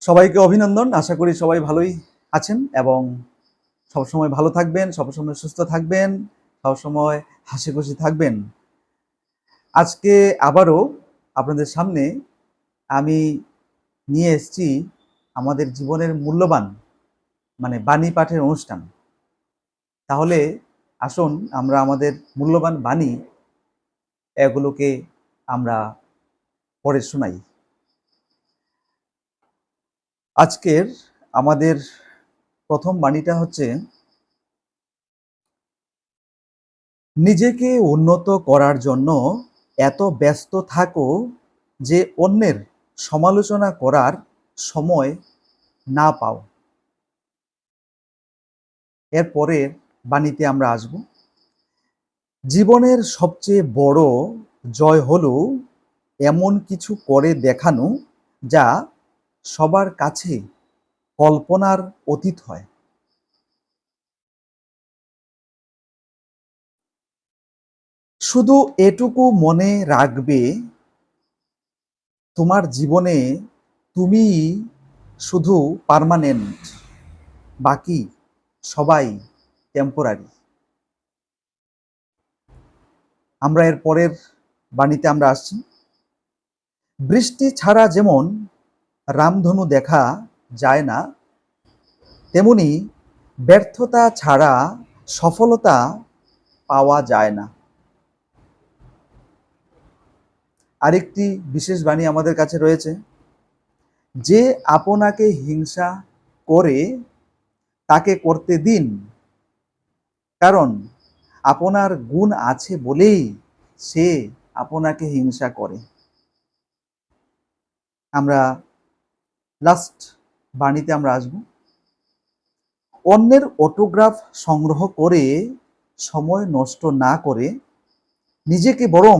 সবাইকে অভিনন্দন। আশা করি সবাই ভালোই আছেন এবং সবসময় ভালো থাকবেন, সবসময় সুস্থ থাকবেন, সবসময় হাসিখুশি থাকবেন। আজকে আবারও আপনাদের সামনে আমি নিয়ে এসেছি আমাদের জীবনের মূল্যবান বাণী পাঠের অনুষ্ঠান। তাহলে আসুন আমরা আমাদের মূল্যবান বাণী এগুলোকে আমরা পড়ে শোনাই। আজকের আমাদের প্রথম বাণীটা হচ্ছে, নিজেকে উন্নত করার জন্য এত ব্যস্ত থাকো যে অন্যের সমালোচনা করার সময় না পাও। এরপরের বাণীতে আমরা আসব। জীবনের সবচেয়ে বড় জয় হলো এমন কিছু করে দেখানো যা সবার কাছে কল্পনার অতীত হয়। শুধু এটুকু মনে রাখবে, তোমার জীবনে তুমিই শুধু পার্মানেন্ট, বাকি সবাই টেম্পোরারি। আমরা এর পরের বাণীতে আমরা আসছি। বৃষ্টি ছাড়া যেমন রামধনু দেখা যায় না, তেমনি ব্যর্থতা ছাড়া সফলতা পাওয়া যায় না। আরেকটি বিশেষ বাণী আমাদের কাছে রয়েছে, যে আপনাকে হিংসা করে তাকে করতে দিন, কারণ আপনার গুণ আছে বলেই সে আপনাকে হিংসা করে। আমরা লাস্ট বাণীতে আমরা আসব। অন্যের অটোগ্রাফ সংগ্রহ করে সময় নষ্ট না করে নিজেকে বরং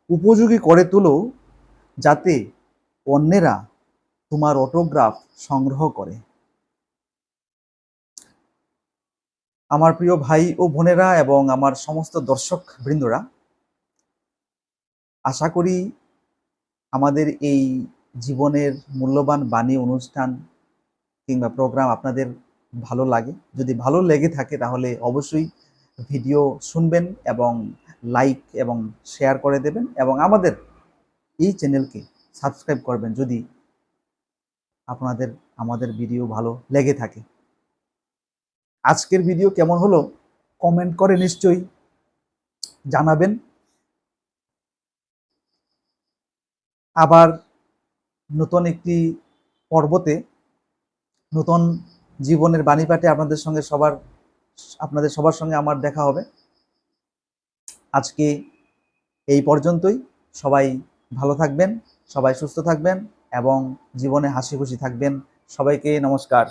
উপযোগী করে তোলো, যাতে অন্যেরা তোমার অটোগ্রাফ সংগ্রহ করে। আমার প্রিয় ভাই ও বোনেরা এবং আমার সমস্ত দর্শক বৃন্দরা, আশা করি আমাদের এই জীবনের মূল্যবান বাণী অনুষ্ঠান কিংবা প্রোগ্রাম আপনাদের ভালো লাগে। যদি ভালো লেগে থাকে তাহলে অবশ্যই ভিডিও শুনবেন এবং লাইক এবং শেয়ার করে দেবেন এবং আমাদের এই চ্যানেলকে সাবস্ক্রাইব করবেন যদি আমাদের ভিডিও ভালো লেগে থাকে। আজকের ভিডিও কেমন হলো কমেন্ট করে নিশ্চয়ই জানাবেন। আবার নতুন একটি পর্বতে নতুন জীবনের বাণী পাঠে আপনাদের সবার সঙ্গে আমার দেখা হবে। আজকে এই পর্যন্তই। সবাই ভালো থাকবেন, সবাই সুস্থ থাকবেন এবং জীবনে হাসি খুশি থাকবেন। সবাইকে নমস্কার।